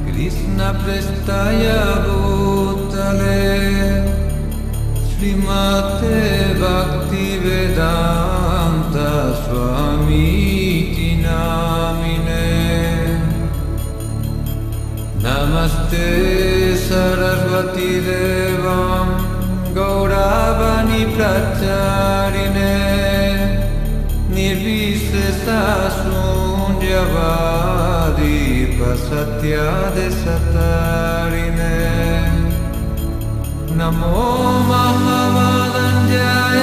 कृष्णप्रेष्ठाय भूतले श्रीमते भक्तिवेदान्त स्वामीति नामिने। नमस्ते सरस्वती देवं गौरवाणी प्रचारिणे निर्विशेषशून्यवादी सत्यादिसतारिणे। नमो महावदन्याय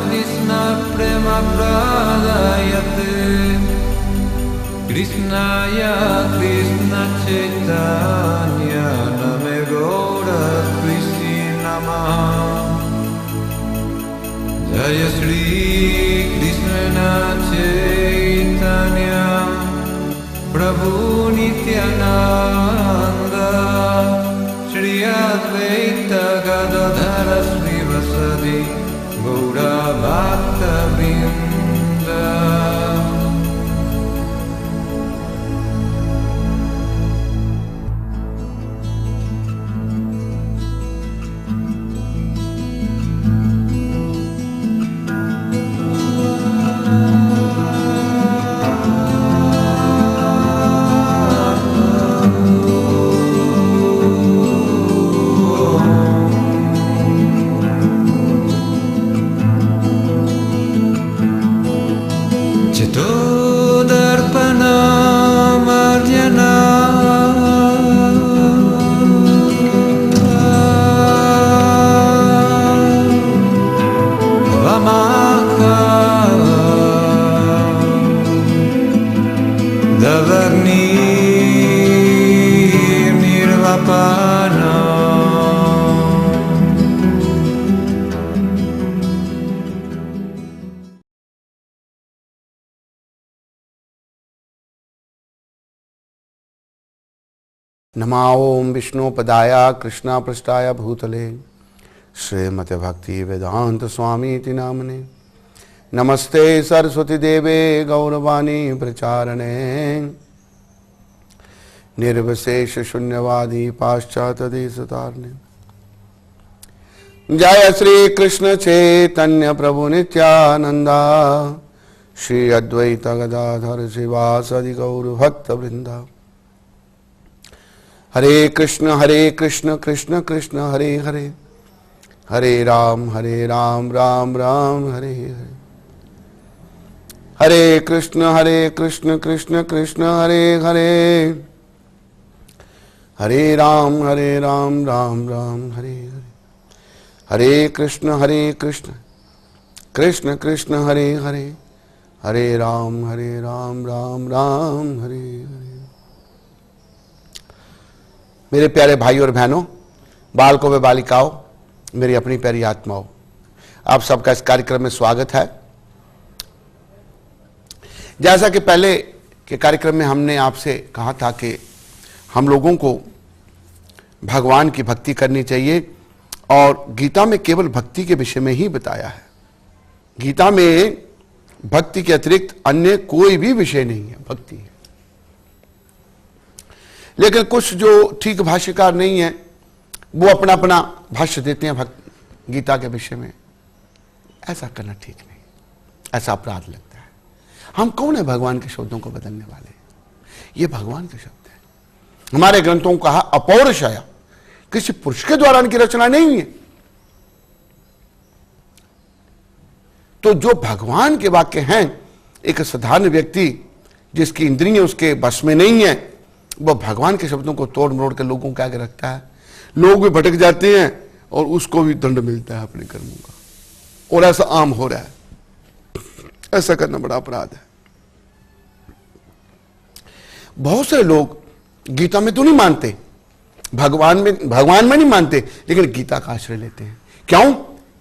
कृष्ण प्रेम प्रदायते कृष्णाय कृष्ण चैतन्य नमे गौर कृष्ण नमः। जय श्री कृष्ण चैतन्य प्रभु नित्यानंद श्री अद्वैत गदाधर श्रीवासदि गौर भक्तवृंद। नमो ओम विष्णुपदाय कृष्णपृष्ठाय भूतले श्रीमते भक्ति वेदांत स्वामीति नामने। नमस्ते सरस्वती देवे गौरवाणी प्रचारणे निर्विशेष शून्यवादी पाश्चात्य देशतारणे। जय श्री कृष्ण चैतन्य प्रभु नित्यानंदा श्री अद्वैत गदाधर शिवासदि गौर भक्त वृंदा। हरे कृष्ण कृष्ण कृष्ण हरे हरे हरे राम राम राम हरे हरे। हरे कृष्ण कृष्ण कृष्ण हरे हरे हरे राम राम राम हरे हरे। हरे कृष्ण कृष्ण कृष्ण हरे हरे हरे राम राम हरे हरे। मेरे प्यारे भाई और बहनों, बालकों व बालिकाओं, मेरी अपनी प्यारी आत्माओं, आप सबका इस कार्यक्रम में स्वागत है। जैसा कि पहले के कार्यक्रम में हमने आपसे कहा था कि हम लोगों को भगवान की भक्ति करनी चाहिए और गीता में केवल भक्ति के विषय में ही बताया है। गीता में भक्ति के अतिरिक्त अन्य कोई भी विषय नहीं है, भक्ति है। लेकिन कुछ जो ठीक भाष्यकार नहीं है वो अपना अपना भाष्य देते हैं गीता के विषय में। ऐसा करना ठीक नहीं, ऐसा अपराध लगता है। हम कौन है भगवान के शब्दों को बदलने वाले? ये भगवान के शब्द हैं। हमारे ग्रंथों को कहा अपौरुषया, किसी पुरुष के द्वारा इनकी रचना नहीं है। तो जो भगवान के वाक्य हैं, एक साधारण व्यक्ति जिसकी इंद्रियां उसके बस में नहीं है, वह भगवान के शब्दों को तोड़ मरोड़ कर लोगों के आगे रखता है। लोग भी भटक जाते हैं और उसको भी दंड मिलता है अपने कर्मों का, और ऐसा आम हो रहा है। ऐसा करना बड़ा अपराध है। बहुत सारे लोग गीता में तो नहीं मानते, भगवान में नहीं मानते, लेकिन गीता का आश्रय लेते हैं। क्यों?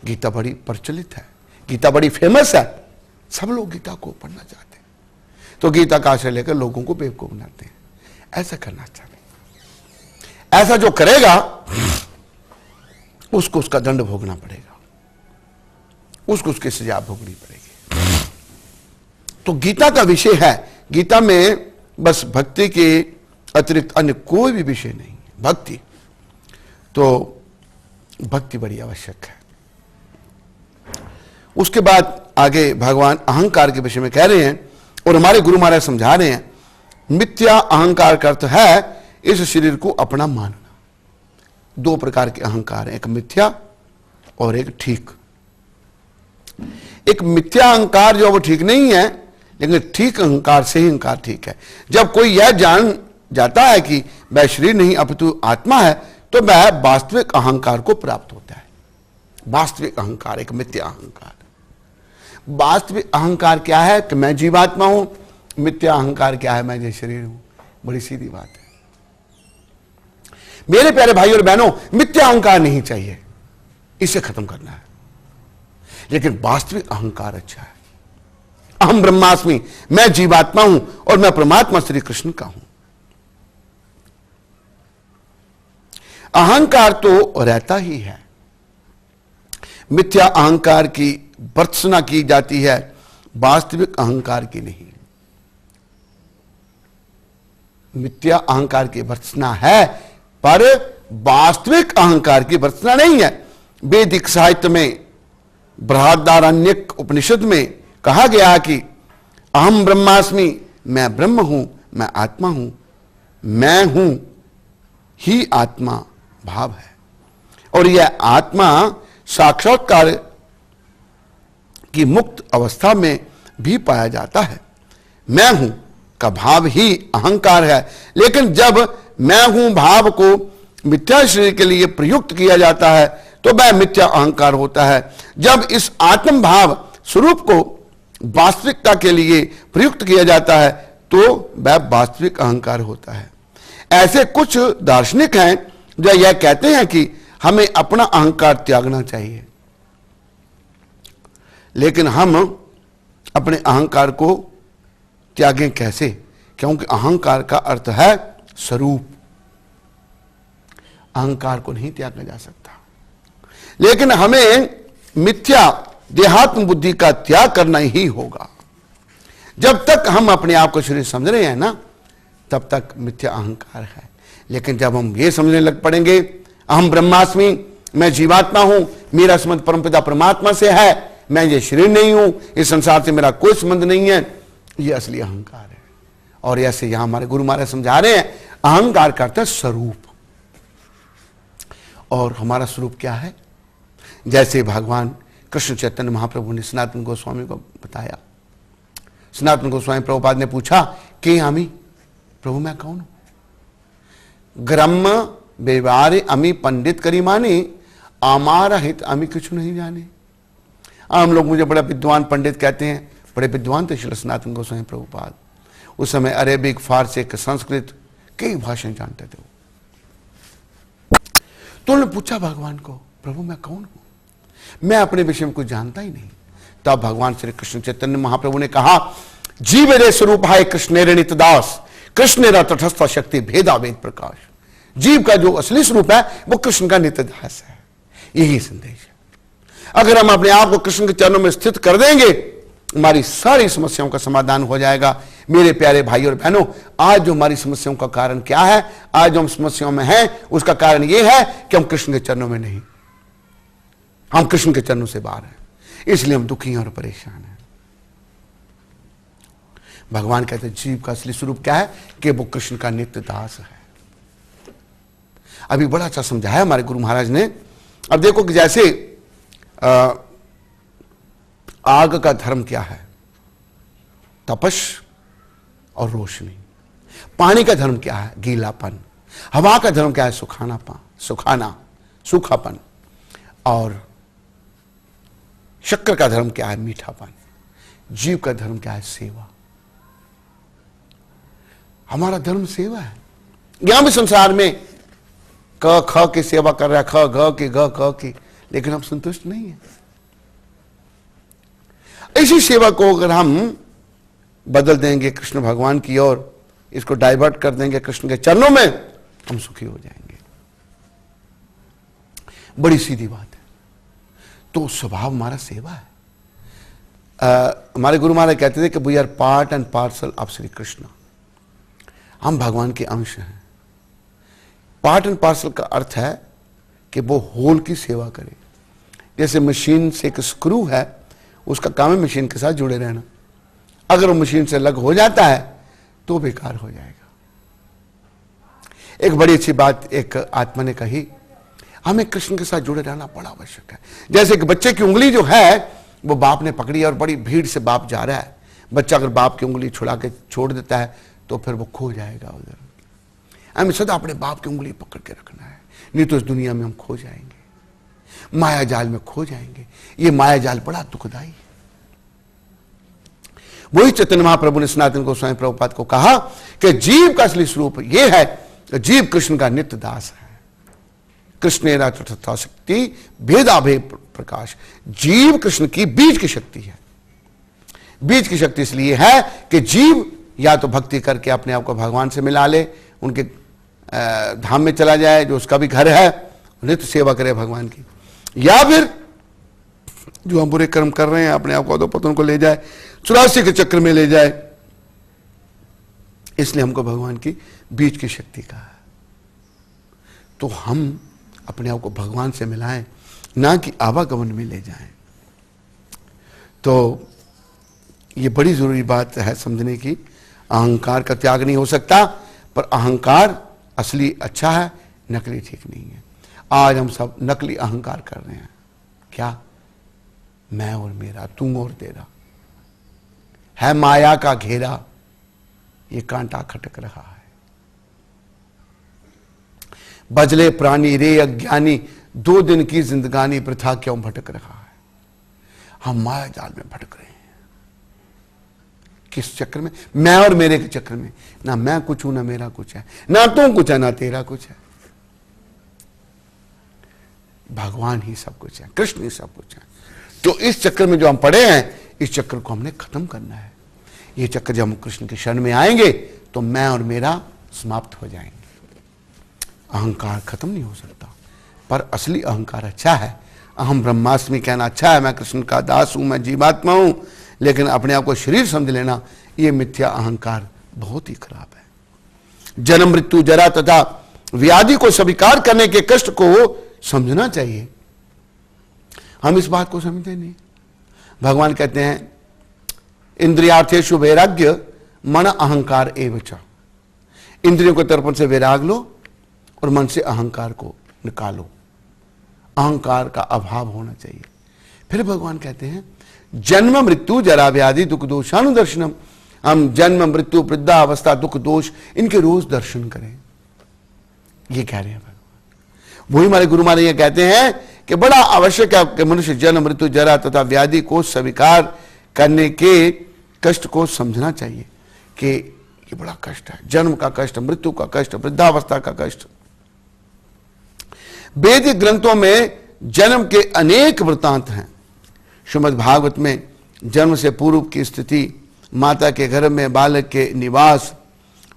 गीता बड़ी प्रचलित है, गीता बड़ी फेमस है, सब लोग गीता को पढ़ना चाहते हैं, तो गीता का आश्रय लेकर लोगों को बेवकूफ बनाते हैं। ऐसा करना चाहिए। ऐसा जो करेगा उसको उसका दंड भोगना पड़ेगा, उसको उसकी सजा भोगनी पड़ेगी। तो गीता का विषय है, गीता में बस भक्ति के अतिरिक्त अन्य कोई भी विषय नहीं है। भक्ति तो भक्ति बड़ी आवश्यक है। उसके बाद आगे भगवान अहंकार के विषय में कह रहे हैं और हमारे गुरु महाराज समझा रहे हैं, मिथ्या अहंकार का अर्थ है इस शरीर को अपना मानना। दो प्रकार के अहंकार हैं, एक मिथ्या और एक ठीक। एक मिथ्या अहंकार जो वो ठीक नहीं है, लेकिन ठीक अहंकार से ही अहंकार ठीक है। जब कोई यह जान जाता है कि वह शरीर नहीं अपितु आत्मा है, तो वह वास्तविक अहंकार को प्राप्त होता है। वास्तविक अहंकार एक मिथ्या अहंकार। वास्तविक अहंकार क्या है कि मैं जीवात्मा हूं, मिथ्या अहंकार क्या है, मैं ये शरीर हूं। बड़ी सीधी बात है। मेरे प्यारे भाई और बहनों, मिथ्या अहंकार नहीं चाहिए, इसे खत्म करना है। लेकिन वास्तविक अहंकार अच्छा है। अहम ब्रह्मास्मि, मैं जीवात्मा हूं और मैं परमात्मा श्री कृष्ण का हूं। अहंकार तो रहता ही है। मिथ्या अहंकार की भर्त्सना की जाती है, वास्तविक अहंकार की नहीं। मिथ्या अहंकार की भर्त्सना है, पर वास्तविक अहंकार की भर्त्सना नहीं है। वैदिक साहित्य में बृहदारण्यक उपनिषद में कहा गया कि अहम ब्रह्मास्मि, मैं ब्रह्म हूं, मैं आत्मा हूं, मैं हूं ही आत्मा भाव है। और यह आत्मा साक्षात्कार की मुक्त अवस्था में भी पाया जाता है। मैं हूं का भाव ही अहंकार है। लेकिन जब मैं हूं भाव को मिथ्या शरीर के लिए प्रयुक्त किया जाता है, तो वह मिथ्या अहंकार होता है। जब इस आत्म भाव स्वरूप को वास्तविकता के लिए प्रयुक्त किया जाता है, तो वह वास्तविक अहंकार होता है। ऐसे कुछ दार्शनिक हैं जो यह कहते हैं कि हमें अपना अहंकार त्यागना चाहिए, लेकिन हम अपने अहंकार को त्यागें कैसे? क्योंकि अहंकार का अर्थ है स्वरूप। अहंकार को नहीं त्यागा जा सकता। लेकिन हमें मिथ्या देहात्म बुद्धि का त्याग करना ही होगा। जब तक हम अपने आप को शरीर समझ रहे हैं ना, तब तक मिथ्या अहंकार है। लेकिन जब हम ये समझने लग पड़ेंगे अहम ब्रह्मास्मि, मैं जीवात्मा हूं, मेरा संबंध परमपिता परमात्मा से है, मैं ये शरीर नहीं हूं, इस संसार से मेरा कोई संबंध नहीं है, ये असली अहंकार है। और ऐसे यहां हमारे गुरु महाराज समझा रहे हैं, अहंकार का अर्थ है स्वरूप। और हमारा स्वरूप क्या है? जैसे भगवान कृष्ण चैतन्य महाप्रभु ने सनातन गोस्वामी को बताया। सनातन गोस्वामी प्रभुपाद ने पूछा कि आमी प्रभु मैं कौन हूं? ग्रम्म व्यवहारे अमी पंडित करी माने, आमारा हित अमी कुछ नहीं जाने। आम लोग मुझे बड़ा विद्वान पंडित कहते हैं। बड़े विद्वान थे श्री सनातन गोस्वामी प्रभुपाद। उस समय अरेबिक, फारसी, संस्कृत कई भाषाएं जानते थे। तो उन्होंने पूछा भगवान को, प्रभु मैं कौन हूं? मैं अपने विषय में कुछ जानता ही नहीं। तब भगवान श्री कृष्ण चैतन्य महाप्रभु ने कहा, जीव रे स्वरूप है कृष्ण रे नित दास, कृष्ण रा तटस्थ शक्ति भेदा वेद प्रकाश। जीव का जो असली स्वरूप है वो कृष्ण का नित्य दास है। यही संदेश है। अगर हम अपने आप को कृष्ण के चरणों में स्थित कर देंगे, हमारी सारी समस्याओं का समाधान हो जाएगा। मेरे प्यारे भाई और बहनों, आज जो हमारी समस्याओं का कारण क्या है, आज जो हम समस्याओं में हैं, उसका कारण यह है कि हम कृष्ण के चरणों में नहीं, हम कृष्ण के चरणों से बाहर हैं। इसलिए हम दुखी हैं और परेशान हैं। भगवान कहते हैं जीव का असली स्वरूप क्या है कि वो कृष्ण का नित्य दास है। अभी बड़ा अच्छा समझाया हमारे गुरु महाराज ने। अब देखो कि जैसे आग का धर्म क्या है? तपश और रोशनी। पानी का धर्म क्या है? गीलापन। हवा का धर्म क्या है? सुखाना, सूखापन। और शक्कर का धर्म क्या है? मीठापन। जीव का धर्म क्या है? सेवा। हमारा धर्म सेवा है। यहां भी संसार में क ख की सेवा कर रहा है, ख ग की ग क की, लेकिन हम संतुष्ट नहीं है। इसी सेवा को अगर हम बदल देंगे कृष्ण भगवान की ओर, इसको डाइवर्ट कर देंगे कृष्ण के चरणों में, हम सुखी हो जाएंगे। बड़ी सीधी बात है। तो स्वभाव हमारा सेवा है। हमारे गुरु महाराज कहते थे कि we are part and parcel of Shri Krishna. हम भगवान के अंश हैं। पार्ट एंड पार्सल का अर्थ है कि वो होल की सेवा करे। जैसे मशीन से एक स्क्रू है, उसका काम है मशीन के साथ जुड़े रहना। अगर वो मशीन से अलग हो जाता है तो बेकार हो जाएगा। एक बड़ी अच्छी बात एक आत्मा ने कही, हमें कृष्ण के साथ जुड़े रहना बड़ा आवश्यक है। जैसे कि बच्चे की उंगली जो है वो बाप ने पकड़ी और बड़ी भीड़ से बाप जा रहा है। बच्चा अगर बाप की उंगली छुड़ा के छोड़ देता है तो फिर वो खो जाएगा उधर। हमें सदा अपने बाप की उंगली पकड़ के रखना है, नहीं तो इस दुनिया में हम खो जाएंगे, माया जाल में खो जाएंगे। ये माया जाल बड़ा दुखदाई है। वही चैतन्य महाप्रभु ने सनातन गोस्वामी प्रभुपाद को कहा कि जीव का असली स्वरूप यह है कि जीव कृष्ण का नित्य दास है। कृष्णेरा तथा शक्ति भेदाभेद प्रकाश। जीव कृष्ण की बीज की शक्ति है। बीज की शक्ति इसलिए है कि जीव या तो भक्ति करके अपने आप को भगवान से मिला ले, उनके धाम में चला जाए जो उसका भी घर है, नित्य सेवा करे भगवान की, या फिर जो हम बुरे कर्म कर रहे हैं अपने आप को अधोपतन को ले जाए, 84 के चक्र में ले जाए। इसलिए हमको भगवान की बीज की शक्ति कहा है। तो हम अपने आप को भगवान से मिलाएं, ना कि आवागमन में ले जाएं। तो ये बड़ी जरूरी बात है समझने की। अहंकार का त्याग नहीं हो सकता, पर अहंकार असली अच्छा है, नकली ठीक नहीं है। आज हम सब नकली अहंकार कर रहे हैं। क्या? मैं और मेरा, तू और तेरा, है माया का घेरा, ये कांटा खटक रहा है। बजले प्राणी रे अज्ञानी, 2 दिन की जिंदगानी वृथा क्यों भटक रहा है। हम माया जाल में भटक रहे हैं। किस चक्र में? मैं और मेरे के चक्र में। ना मैं कुछ हूं, ना मेरा कुछ है, ना तू कुछ है, ना तेरा कुछ है। भगवान ही सब कुछ है, कृष्ण ही सब कुछ है। तो इस चक्कर में जो हम पड़े हैं, इस चक्कर को हमने खत्म करना है। ये चक्कर जब हम कृष्ण के शरण में आएंगे तो मैं और मेरा समाप्त हो जाएंगे। अहंकार खत्म नहीं हो सकता, पर असली अहंकार अच्छा है। अहम ब्रह्मास्मि कहना अच्छा है, मैं कृष्ण का दास हूं, मैं जीवात्मा हूं, लेकिन अपने आप को शरीर समझ लेना, यह मिथ्या अहंकार बहुत ही खराब है। जन्म मृत्यु जरा तथा व्याधि को स्वीकार करने के कष्ट को समझना चाहिए। हम इस बात को समझते नहीं। भगवान कहते हैं इंद्रियार्थेषु वैराग्य मन अहंकार एवच। इंद्रियों के तर्पण से वैराग लो और मन से अहंकार को निकालो। अहंकार का अभाव होना चाहिए। फिर भगवान कहते हैं जन्म मृत्यु जरा व्याधि दुख दोषानुदर्शनम। हम जन्म मृत्यु वृद्धा अवस्था दुख दोष इनके रोज दर्शन करें, ये कह रहे हैं भगवान। वही हमारे गुरु महाराज ये कहते हैं कि बड़ा आवश्यक है कि मनुष्य जन्म मृत्यु जरा तथा व्याधि को स्वीकार करने के कष्ट को समझना चाहिए कि ये बड़ा कष्ट है। जन्म का कष्ट, मृत्यु का कष्ट, वृद्धावस्था का कष्ट। वैदिक ग्रंथों में जन्म के अनेक वृत्तांत हैं। श्रीमद् भागवत में जन्म से पूर्व की स्थिति, माता के गर्भ में बालक के निवास,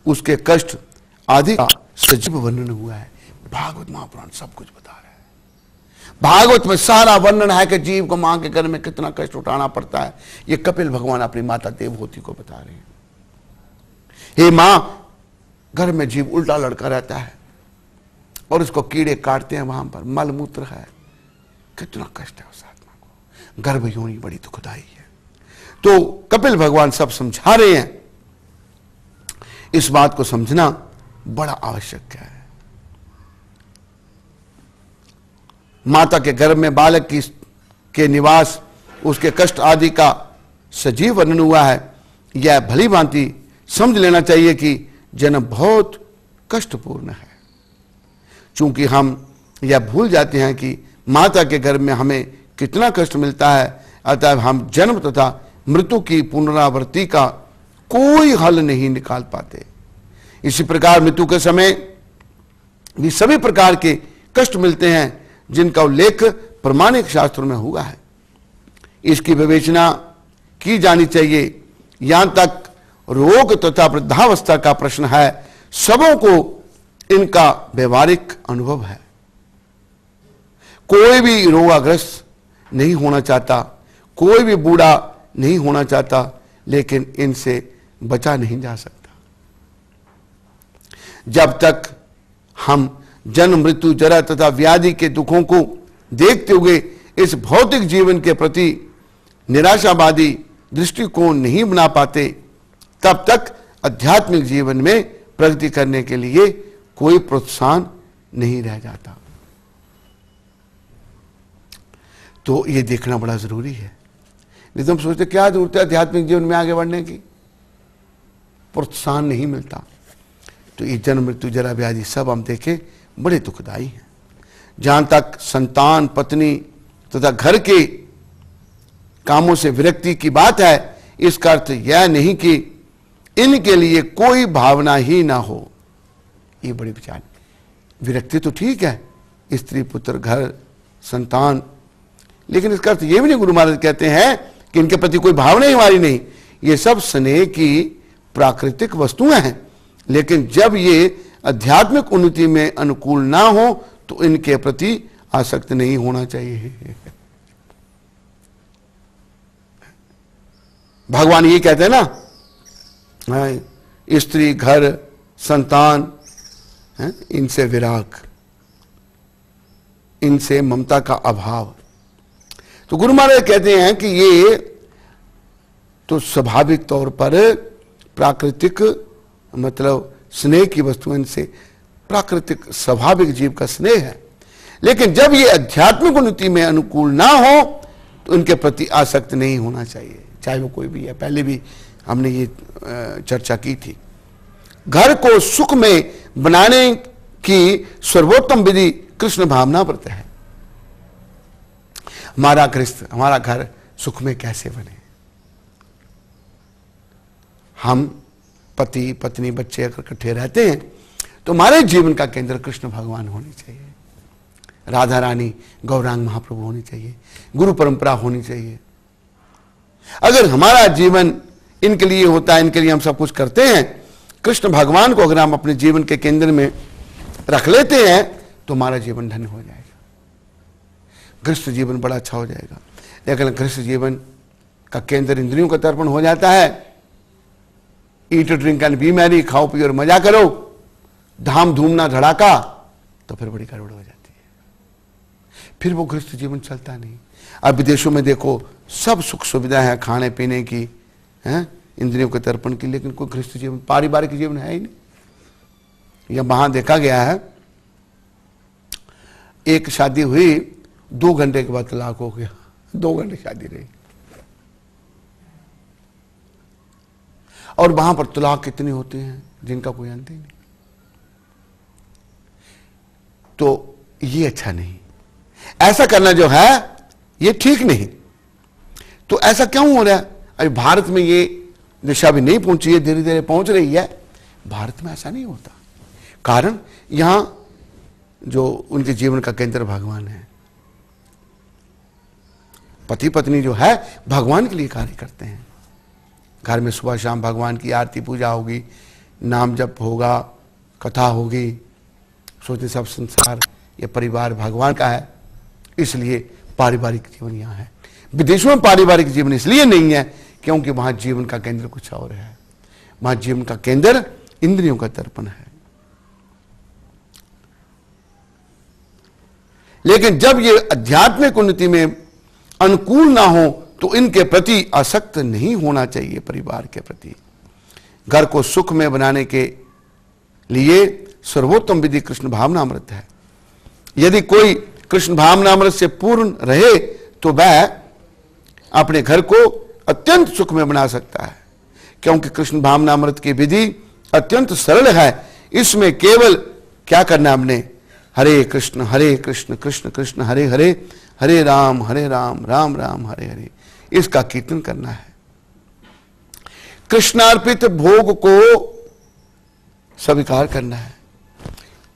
उसके कष्ट आदि का सजीव वर्णन हुआ है। भागवत महापुराण सब कुछ बता रहा है। भागवत में सारा वर्णन है कि जीव को मां के गर्भ में कितना कष्ट उठाना पड़ता है। ये कपिल भगवान अपनी माता देवहूति को बता रहे हैं। हे मां, गर्भ में जीव उल्टा लड़का रहता है और उसको कीड़े काटते हैं, वहां पर मल मूत्र है, कितना कष्ट है उस आत्मा को। गर्भ योनि बड़ी दुखदाई है। तो कपिल भगवान सब समझा रहे हैं। इस बात को समझना बड़ा आवश्यक है। माता के गर्भ में बालक के निवास, उसके कष्ट आदि का सजीव वर्णन हुआ है। यह भली भांति समझ लेना चाहिए कि जन्म बहुत कष्टपूर्ण है। चूंकि हम यह भूल जाते हैं कि माता के गर्भ में हमें कितना कष्ट मिलता है, अतः हम जन्म तथा मृत्यु की पुनरावृत्ति का कोई हल नहीं निकाल पाते। इसी प्रकार मृत्यु के समय भी सभी प्रकार के कष्ट मिलते हैं जिनका उल्लेख प्रमाणिक शास्त्रों में हुआ है। इसकी विवेचना की जानी चाहिए। यहां तक रोग तथा वृद्धावस्था का प्रश्न है, सबों को इनका व्यवहारिक अनुभव है। कोई भी रोगाग्रस्त नहीं होना चाहता, कोई भी बूढ़ा नहीं होना चाहता, लेकिन इनसे बचा नहीं जा सकता। जब तक हम जन्म, मृत्यु, जरा तथा व्याधि के दुखों को देखते हुए इस भौतिक जीवन के प्रति निराशावादी दृष्टिकोण नहीं बना पाते, तब तक आध्यात्मिक जीवन में प्रगति करने के लिए कोई प्रोत्साहन नहीं रह जाता। तो ये देखना बड़ा जरूरी है। नहीं तो हम सोचते क्या जरूरत है आध्यात्मिक जीवन में आगे बढ़ने की, प्रोत्साहन नहीं मिलता। तो ये जन्म, मृत्यु, जरा, व्याधि सब हम देखें बड़े दुखदायी हैं। जहां तक संतान, पत्नी तथा घर के कामों से विरक्ति की बात है, इसका अर्थ यह नहीं कि इनके लिए कोई भावना ही ना हो। ये बड़ी विचार, विरक्ति तो ठीक है, स्त्री, पुत्र, घर, संतान, लेकिन इसका अर्थ ये भी नहीं, गुरु महाराज कहते हैं कि इनके प्रति कोई भावना ही हमारी नहीं। ये सब स्नेह की प्राकृतिक वस्तुएं हैं, लेकिन जब ये आध्यात्मिक उन्नति में अनुकूल ना हो तो इनके प्रति आसक्त नहीं होना चाहिए। भगवान ये कहते हैं ना, स्त्री, घर, संतान, इनसे विराग, इनसे ममता का अभाव। तो गुरु महाराज कहते हैं कि ये तो स्वाभाविक तौर पर प्राकृतिक, मतलब स्नेह की वस्तु, इनसे प्राकृतिक स्वाभाविक जीव का स्नेह है, लेकिन जब ये आध्यात्मिक उन्नति में अनुकूल ना हो तो इनके प्रति आसक्त नहीं होना चाहिए, चाहे वो कोई भी है। पहले भी हमने ये चर्चा की थी। घर को सुख में बनाने की सर्वोत्तम विधि कृष्ण भावनाव्रत है। हमारा घर सुख में कैसे बने? हम पति, पत्नी, बच्चे अगर इकट्ठे रहते हैं तो हमारे जीवन का केंद्र कृष्ण भगवान होने चाहिए, राधा रानी, गौरांग महाप्रभु होने चाहिए, गुरु परंपरा होनी चाहिए। अगर हमारा जीवन इनके लिए होता है, इनके लिए हम सब कुछ करते हैं, कृष्ण भगवान को अगर हम अपने जीवन के केंद्र में रख लेते हैं तो हमारा जीवन धन्य हो जाएगा, गृहस्थ जीवन बड़ा अच्छा हो जाएगा। लेकिन गृहस्थ जीवन का केंद्र इंद्रियों का तर्पण हो जाता है, eat drink and B Mary, खाओ पियो और मजा करो, धाम धूम ना धड़ाका, तो फिर बड़ी गड़बड़ हो जाती है, फिर वो गृहस्थ जीवन चलता नहीं। अब विदेशों में देखो, सब सुख सुविधा है खाने पीने की, है इंद्रियों के तर्पण की, लेकिन कोई गृहस्थ जीवन, पारिवारिक जीवन है ही नहीं। यह वहां देखा गया है, एक शादी हुई, 2 घंटे के बाद तलाक हो गया, 2 घंटे शादी रही। और वहां पर तलाक कितने होते हैं जिनका कोई अंत ही नहीं। तो ये अच्छा नहीं, ऐसा करना जो है ये ठीक नहीं। तो ऐसा क्यों हो रहा है? अभी भारत में ये दिशा भी नहीं पहुंची है, धीरे धीरे पहुंच रही है। भारत में ऐसा नहीं होता, कारण यहां जो उनके जीवन का केंद्र भगवान है, पति पत्नी जो है भगवान के लिए कार्य करते हैं। घर में सुबह शाम भगवान की आरती पूजा होगी, नाम जप होगा, कथा होगी, सोचते सब संसार ये परिवार भगवान का है, इसलिए पारिवारिक जीवन यहाँ है। विदेशों में पारिवारिक जीवन इसलिए नहीं है क्योंकि वहां जीवन का केंद्र कुछ और है, वहां जीवन का केंद्र इंद्रियों का तर्पण है। लेकिन जब ये आध्यात्मिक उन्नति में अनुकूल ना हो तो इनके प्रति आसक्त नहीं होना चाहिए। परिवार के प्रति, घर को सुख में बनाने के लिए सर्वोत्तम विधि कृष्ण भावनामृत है। यदि कोई कृष्ण भावनामृत से पूर्ण रहे तो वह अपने घर को अत्यंत सुख में बना सकता है, क्योंकि कृष्ण भावनामृत की विधि अत्यंत सरल है। इसमें केवल क्या करना, हमने हरे कृष्ण कृष्ण कृष्ण हरे हरे, हरे राम राम राम हरे हरे, इसका कीर्तन करना है। कृष्णार्पित भोग को स्वीकार करना है,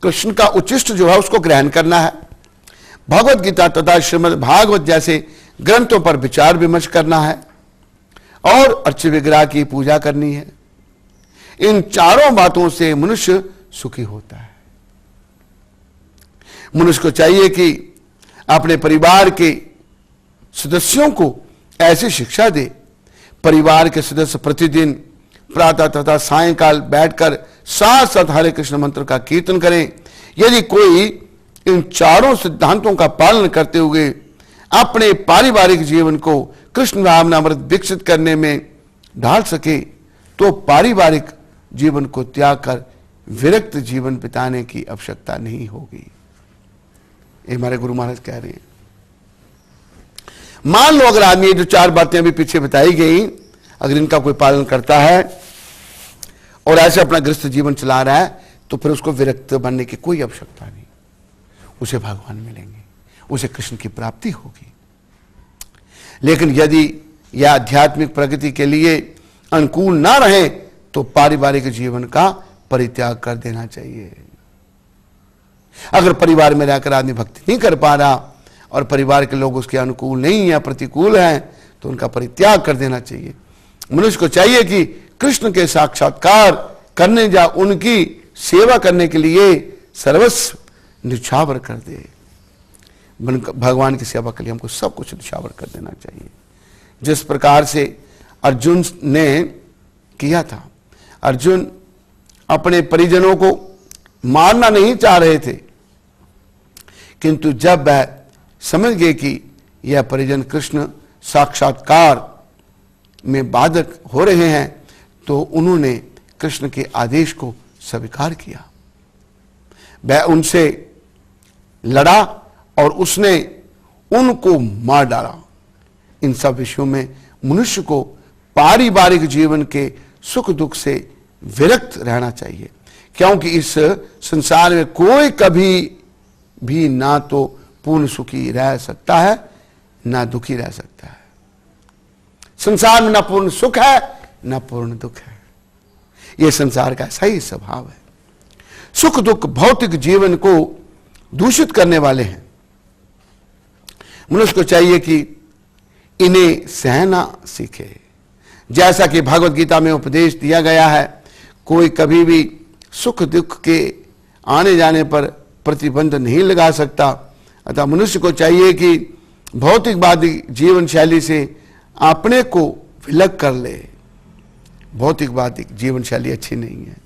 कृष्ण का उच्चिष्ट जो है उसको ग्रहण करना है। भगवत गीता तथा श्रीमद् भागवत जैसे ग्रंथों पर विचार विमर्श करना है और अर्च विग्रह की पूजा करनी है। इन चारों बातों से मनुष्य सुखी होता है। मनुष्य को चाहिए कि अपने परिवार के सदस्यों को ऐसी शिक्षा दे, परिवार के सदस्य प्रतिदिन प्रातः तथा सायंकाल बैठकर साथ साथ हरे कृष्ण मंत्र का कीर्तन करें। यदि कोई इन चारों सिद्धांतों का पालन करते हुए अपने पारिवारिक जीवन को कृष्ण भावना अमृत विकसित करने में ढाल सके तो पारिवारिक जीवन को त्याग कर विरक्त जीवन बिताने की आवश्यकता नहीं होगी। ये हमारे गुरु महाराज कह रहे हैं। मान लो अगर आदमी जो चार बातें अभी पीछे बताई गई, अगर इनका कोई पालन करता है और ऐसे अपना गृहस्थ जीवन चला रहा है, तो फिर उसको विरक्त बनने की कोई आवश्यकता नहीं। उसे भगवान मिलेंगे, उसे कृष्ण की प्राप्ति होगी। लेकिन यदि यह आध्यात्मिक प्रगति के लिए अनुकूल ना रहे तो पारिवारिक जीवन का परित्याग कर देना चाहिए। अगर परिवार में रहकर आदमी भक्ति नहीं कर पा रहा और परिवार के लोग उसके अनुकूल नहीं है, प्रतिकूल हैं, तो उनका परित्याग कर देना चाहिए। मनुष्य को चाहिए कि कृष्ण के साक्षात्कार करने जा उनकी सेवा करने के लिए सर्वस्व निछावर कर दे। भगवान की सेवा के लिए हमको सब कुछ निछावर कर देना चाहिए। जिस प्रकार से अर्जुन ने किया था, अर्जुन अपने परिजनों को मारना नहीं चाह रहे थे, किंतु जब वह समझ गए कि यह परिजन कृष्ण साक्षात्कार में बाधक हो रहे हैं, तो उन्होंने कृष्ण के आदेश को स्वीकार किया। वह उनसे लड़ा और उसने उनको मार डाला। इन सब विषयों में मनुष्य को पारिवारिक जीवन के सुख दुख से विरक्त रहना चाहिए, क्योंकि इस संसार में कोई कभी भी ना तो पूर्ण सुखी रह सकता है ना दुखी रह सकता है। संसार में ना पूर्ण सुख है ना पूर्ण दुख है। यह संसार का ऐसा ही स्वभाव है। सुख दुख भौतिक जीवन को दूषित करने वाले हैं। मनुष्य को चाहिए कि इन्हें सहना सीखे। जैसा कि भगवत गीता में उपदेश दिया गया है, कोई कभी भी सुख दुख के आने जाने पर प्रतिबंध नहीं लगा सकता। अतः मनुष्य को चाहिए कि भौतिकवादी जीवन शैली से अपने को विलग कर ले। भौतिकवादी जीवन शैली अच्छी नहीं है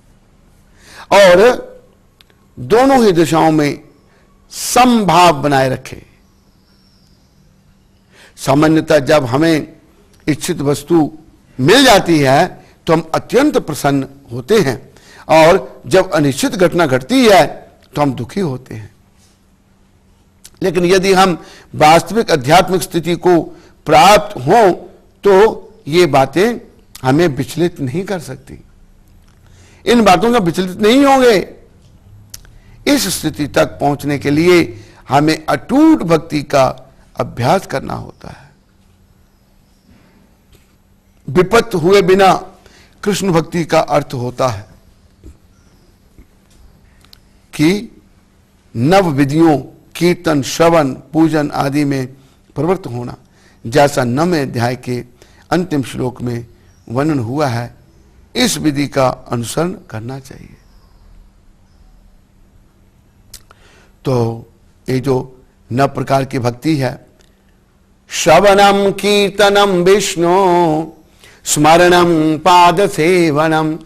और दोनों ही दिशाओं में समभाव बनाए रखे। सामान्यतः जब हमें इच्छित वस्तु मिल जाती है तो हम अत्यंत प्रसन्न होते हैं, और जब अनिश्चित घटना घटती है तो हम दुखी होते हैं। लेकिन यदि हम वास्तविक आध्यात्मिक स्थिति को प्राप्त हों तो ये बातें हमें विचलित नहीं कर सकती। इन बातों से विचलित नहीं होंगे। इस स्थिति तक पहुंचने के लिए हमें अटूट भक्ति का अभ्यास करना होता है। विपत्त हुए बिना कृष्ण भक्ति का अर्थ होता है कि नव विधियों, कीर्तन, श्रवण, पूजन आदि में प्रवृत्त होना, जैसा 9वें अध्याय के अंतिम श्लोक में वर्णन हुआ है। इस विधि का अनुसरण करना चाहिए। तो ये जो 9 प्रकार की भक्ति है, श्रवणम कीर्तनम विष्णु, स्मरणम पाद सेवनम,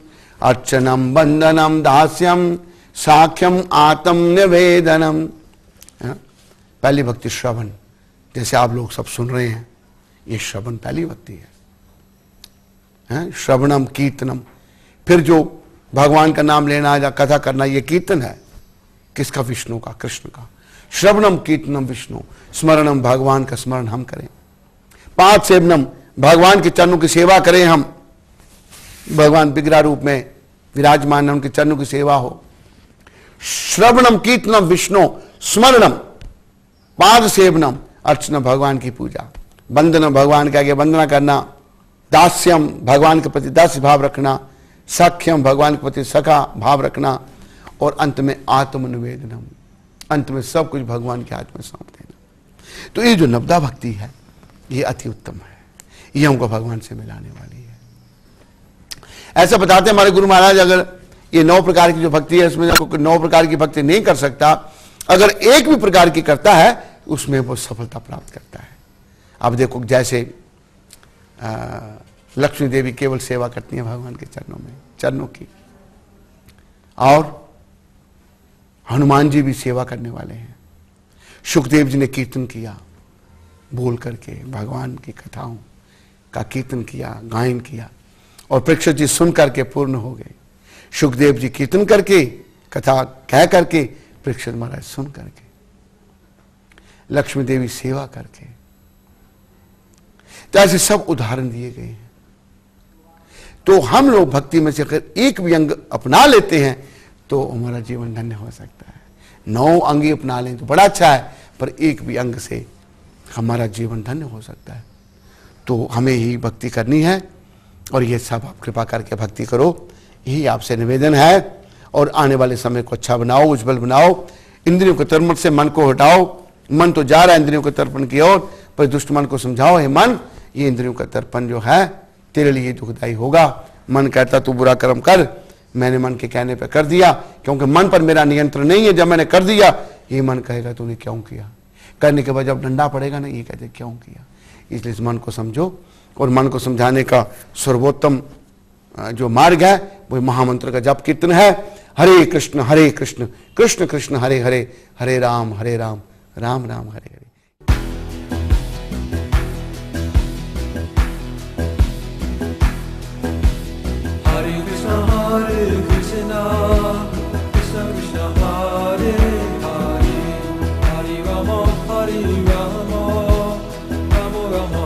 अर्चनम वंदनम दास्यम, साख्यम आत्म निवेदनम। पहली भक्ति श्रवण, जैसे आप लोग सब सुन रहे हैं, ये श्रवण पहली भक्ति है। श्रवणम कीर्तनम, फिर जो भगवान का नाम लेना या कथा करना, ये कीर्तन है। किसका? विष्णु का, कृष्ण का। श्रवणम कीर्तनम विष्णु, स्मरणम, भगवान का स्मरण हम करें। पाद सेवनम, भगवान के चरणों की सेवा करें हम। भगवान विग्रह रूप में विराजमान है, उनके चरणों की सेवा हो। श्रवणम कीर्तनम विष्णु, स्मरणम, पाद सेवनम, अर्चना, भगवान की पूजा। वंदनम, भगवान के आगे वंदना करना। दास्यम, भगवान के प्रति दास्य भाव रखना। सख्यम, भगवान के प्रति सखा भाव रखना। और अंत में आत्मनिवेदनम, अंत में सब कुछ भगवान के हाथ में सौंप देना। तो ये जो नवदा भक्ति है, ये अति उत्तम है। ये हमको भगवान से मिलाने वाली है। ऐसा बताते हैं हमारे गुरु महाराज, अगर ये 9 प्रकार की जो भक्ति है उसमें 9 प्रकार की भक्ति नहीं कर सकता, अगर एक भी प्रकार की करता है उसमें वो सफलता प्राप्त करता है। अब देखो जैसे लक्ष्मी देवी केवल सेवा करती हैं भगवान के चरणों की, और हनुमान जी भी सेवा करने वाले हैं। सुखदेव जी ने कीर्तन किया, बोल करके भगवान की कथाओं का कीर्तन किया, गायन किया, और परीक्षित जी सुन करके पूर्ण हो गए। सुखदेव जी कीर्तन करके, कथा कह करके, परीक्षित महाराज सुन करके, लक्ष्मी देवी सेवा करके। तो ऐसे सब उदाहरण दिए गए हैं। तो हम लोग भक्ति में से अगर एक भी अंग अपना लेते हैं तो हमारा जीवन धन्य हो सकता है। 9 अंग ही अपना लें तो बड़ा अच्छा है, पर एक भी अंग से हमारा जीवन धन्य हो सकता है। तो हमें ही भक्ति करनी है, और ये सब आप कृपा करके भक्ति करो, यही आपसे निवेदन है। और आने वाले समय को अच्छा बनाओ, उज्जवल बनाओ। इंद्रियों के तर्पण से मन को हटाओ। मन तो जा रहा है इंद्रियों के तर्पण की ओर, पर दुष्ट मन को समझाओ, हे मन, ये इंद्रियों का तर्पण जो है तेरे लिए दुखदायी होगा। मन कहता तू बुरा कर्म कर, मैंने मन के कहने पर कर दिया, क्योंकि मन पर मेरा नियंत्रण नहीं है। जब मैंने कर दिया, ये मन कहेगा तूने क्यों किया, करने के बाद जब डंडा पड़ेगा ना, ये कहते क्यों किया। इसलिए इस मन को समझो, और मन को समझाने का सर्वोत्तम जो मार्ग है वो महामंत्र का जप कीर्तन है। हरे कृष्ण कृष्ण कृष्ण हरे हरे, हरे Ram Ram Ram Hare Hare. Hare Krishna, Krishna Krishna Hare Hare, Hare Rama, Rama Rama,